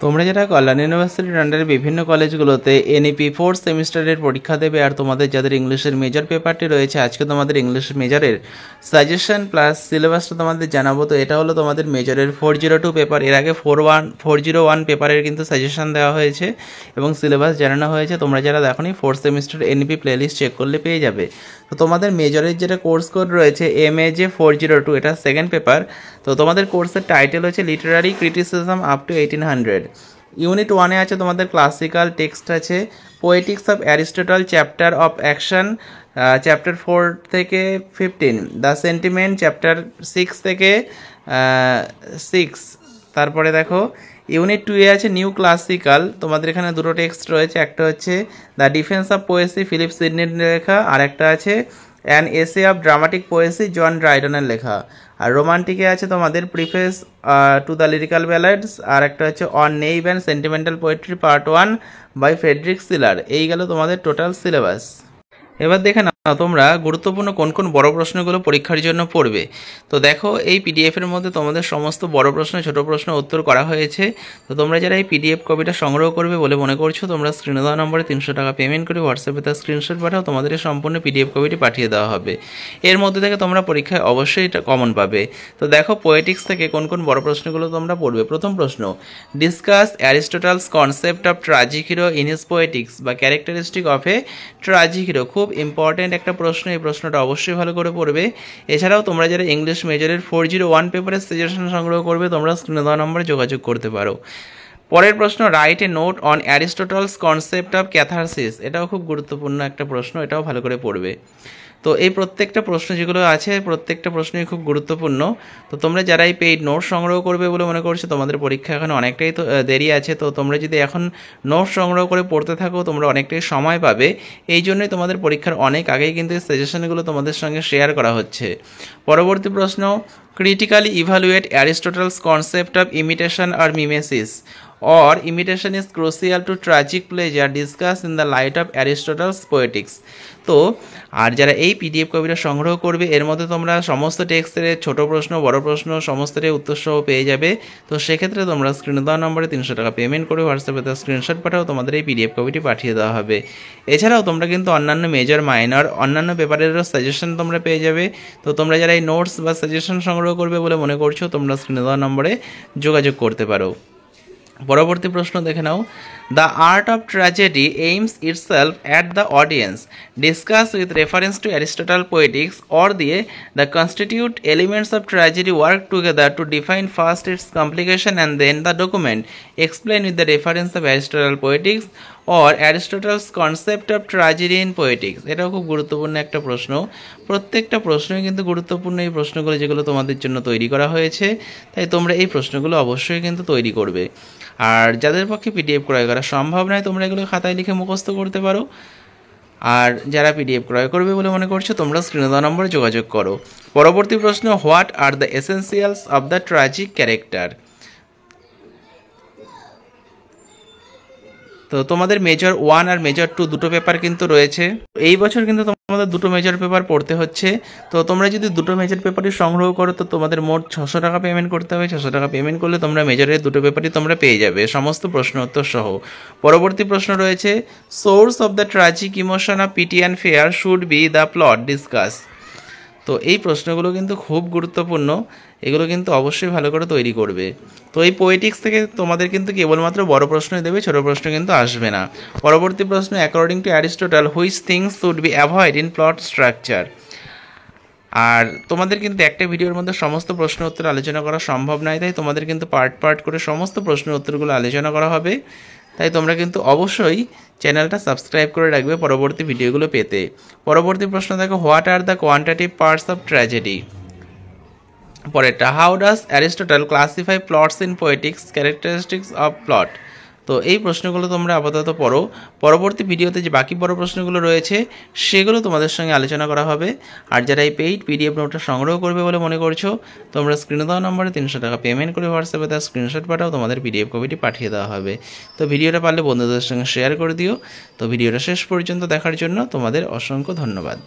তোমরা যারা কল্যাণ ইউনিভার্সিটির আন্ডারে বিভিন্ন কলেজগুলোতে এনইপি 4th সেমিস্টারের পরীক্ষা দেবে আর তোমাদের যাদের ইংলিশের মেজর পেপারটি রয়েছে, আজকে তোমাদের ইংলিশ মেজরের সাজেশন প্লাস সিলেবাসটা তোমাদের জানাবো। তো এটা হলো তোমাদের মেজরের 402 পেপার। এর আগে 401 পেপারের কিন্তু সাজেশন দেওয়া হয়েছে এবং সিলেবাস জানানো হয়েছে। তোমরা যারা দেখোনি 4th semester NEP playlist check করলে পেয়ে যাবে। তো তোমাদের মেজরের যেটা কোর্স কোড রয়েছে MAJ 402, এটা সেকেন্ড পেপার। তো তোমাদের কোর্সের টাইটেল হচ্ছে literary criticism up to 1800। Unit 1-এ আছে তোমাদের ক্লাসিক্যাল টেক্সট আছে, poetics of Aristotle, chapter of action chapter 4 থেকে 15, দ্য সেন্টিমেন্ট চ্যাপ্টার 6 থেকে 6। তারপরে দেখো ইউনিট 2-এ আছে নিউ ক্লাসিক্যাল। তোমাদের এখানে দুটো টেক্সট রয়েছে, একটা হচ্ছে the defence of poesy Philip সিডনির লেখা, আর একটা আছে an essay of dramatic poesy John ড্রাইডনের লেখা। আর রোমান্টিকে আছে তোমাদের preface to the lyrical ballads, আর একটা হচ্ছে on naive and sentimental poetry part 1 by Friedrich Schiller. এই গেল তোমাদের টোটাল সিলেবাস। এবার দেখে নাও তোমরা গুরুত্বপূর্ণ কোন কোন বড় প্রশ্নগুলো পরীক্ষার জন্য পড়বে। তো দেখো এই পিডিএফের মধ্যে তোমাদের সমস্ত বড় প্রশ্ন ছোট প্রশ্ন উত্তর করা হয়েছে। তো তোমরা যারা এই পিডিএফ কপিটা সংগ্রহ করবে বলে মনে করছো, তোমরা স্ক্রিনে দেওয়া নম্বরে 300 টাকা পেমেন্ট করে হোয়াটসঅ্যাপে তার স্ক্রিনশট পাঠাও, তোমাদের এই সম্পূর্ণ পিডিএফ কপিটি পাঠিয়ে দেওয়া হবে। এর মধ্যে থেকে তোমরা পরীক্ষায় অবশ্যই এটা কমন পাবে। তো দেখো পোয়েটিক্স থেকে কোন কোন বড় প্রশ্নগুলো তোমরা পড়বে। প্রথম প্রশ্ন, discuss Aristotle's concept of tragic hero in his poetics বা characteristic of a tragic hero. খুব ইম্পর্টেন্ট একটা প্রশ্ন, এই প্রশ্নটা অবশ্যই ভালো করে পড়বে। এছাড়াও তোমরা যারা ইংলিশ মেজরের 401 পেপারের সাজেশন সংগ্রহ করবে, তোমরা স্ক্রিনে দেওয়া নম্বরে যোগাযোগ করতে পারো। পরের প্রশ্ন, write a note on Aristotle's concept of catharsis. এটাও খুব গুরুত্বপূর্ণ একটা প্রশ্ন, এটাও ভালো করে পড়বে। তো এই প্রত্যেকটা প্রশ্ন যেগুলো আছে প্রত্যেকটা প্রশ্নই খুব গুরুত্বপূর্ণ। তো তোমরা যারা এই পেইড নোট সংগ্রহ করবে বলে মনে করছো, তোমাদের পরীক্ষা এখন অনেকটাই তো দেরি আছে। তো তোমরা যদি এখন নোট সংগ্রহ করে পড়তে থাকো, তোমরা অনেকটাই সময় পাবে। এই জন্যই তোমাদের পরীক্ষার অনেক আগেই কিন্তু এই সাজেশনগুলো তোমাদের সঙ্গে শেয়ার করা হচ্ছে। পরবর্তী প্রশ্ন, critically evaluate Aristotle's concept of imitation আর mimesis or imitation is crucial to tragic pleasure discussed in the light of Aristotle's poetics। তো আর যারা এই পিডিএফ কপিটা সংগ্রহ করবে, এর মধ্যে তোমরা সমস্ত টেক্সটের ছোট প্রশ্ন বড় প্রশ্ন সমস্তটাই উত্তর সহ পেয়ে যাবে। তো সেক্ষেত্রে তোমরা স্ক্রিনে দেওয়া নম্বরে 300 টাকা পেমেন্ট করে হোয়াটসঅ্যাপে তার স্ক্রিনশট পাঠাও, তোমাদের এই পিডিএফ কপিটি পাঠিয়ে দেওয়া হবে। এছাড়াও তোমরা কিন্তু অন্যান্য মেজর মাইনর অন্যান্য পেপারেরও সাজেশন তোমরা পেয়ে যাবে। তো তোমরা যারা এই নোটস বা সাজেশন সংগ্রহ করবে বলে মনে করছো, তোমরা স্ক্রিনে দেওয়া নম্বরে যোগাযোগ করতে পারো। পরবর্তী প্রশ্ন দেখে নাও, the art of tragedy aims itself at the audience, discuss with reference to Aristotle poetics or দিয়ে the constitute elements of tragedy work together to define first its complication and then the document explain with the reference of Aristotle poetics or Aristotle's concept of tragedy in poetics. এটাও খুব গুরুত্বপূর্ণ একটা প্রশ্ন। প্রত্যেকটা প্রশ্নই কিন্তু গুরুত্বপূর্ণ এই প্রশ্নগুলো যেগুলো তোমাদের জন্য তৈরি করা হয়েছে। তাই তোমরা এই প্রশ্নগুলো অবশ্যই কিন্তু তৈরি করবে। আর যাদের পক্ষে পিডিএফ ক্রয় করা সম্ভব নয়, তোমরা এগুলো খাতায় লিখে মুখস্থ করতে পারো। আর যারা পিডিএফ ক্রয় করবে বলে মনে করছো, তোমরা স্ক্রিনে দেওয়া নম্বরে যোগাযোগ করো। পরবর্তী প্রশ্ন, what are the essentials of the tragic character. তো তোমাদের মেজর 1 আর মেজর 2 দুটো পেপার কিন্তু রয়েছে। এই বছর কিন্তু তোমাদের দুটো মেজর পেপার পড়তে হচ্ছে। তো তোমরা যদি দুটো মেজর পেপারই সংগ্রহ করো, তো তোমাদের মোট 600 টাকা পেমেন্ট করতে হবে। 600 টাকা পেমেন্ট করলে তোমরা মেজরের দুটো পেপারই তোমরা পেয়ে যাবে, সমস্ত প্রশ্ন উত্তর সহ। পরবর্তী প্রশ্ন রয়েছে, source of the tragic emotion of pity and fear should be the plot discuss. তো এই প্রশ্নগুলো কিন্তু খুব গুরুত্বপূর্ণ, এগুলো কিন্তু অবশ্যই ভালো করে তৈরি করবে। তো এই পোয়েটিক্স থেকে তোমাদের কিন্তু কেবলমাত্র বড় প্রশ্নই দেবে, ছোট প্রশ্ন কিন্তু আসবে না। পরবর্তী প্রশ্ন, according to Aristotle which things should be avoid in plot structure. আর তোমাদের কিন্তু একটা ভিডিওর মধ্যে সমস্ত প্রশ্ন উত্তর আলোচনা করা সম্ভব নয়, তাই তোমাদের কিন্তু পার্ট পার্ট করে সমস্ত প্রশ্ন উত্তরগুলো আলোচনা করা হবে। তাই তোমরা কিন্তু অবশ্যই চ্যানেলটা সাবস্ক্রাইব করে রাখবে পরবর্তী ভিডিওগুলো পেতে। পরবর্তী প্রশ্ন দেখো, what are the quantitative parts of tragedy. পরেরটা, how does Aristotle classify plots in poetics, characteristics of plot. তো এই প্রশ্নগুলো তোমরা আপাতত পড়ো। পরবর্তী ভিডিওতে যে বাকি বড় প্রশ্নগুলো রয়েছে সেগুলো তোমাদের সঙ্গে আলোচনা করা হবে। আর যারা এই পেইড পিডিএফ নোটটা সংগ্রহ করবে বলে মনে করছো, তোমরা স্ক্রিনে দেওয়া নম্বরে 300 টাকা পেমেন্ট করে হোয়াটসঅ্যাপে তার স্ক্রিনশট পাঠাও, তোমাদের পিডিএফ কপিটি পাঠিয়ে দেওয়া হবে। তো ভিডিওটা পারলে বন্ধুদের সঙ্গে শেয়ার করে দিও। তো ভিডিওটা শেষ পর্যন্ত দেখার জন্য তোমাদের অসংখ্য ধন্যবাদ।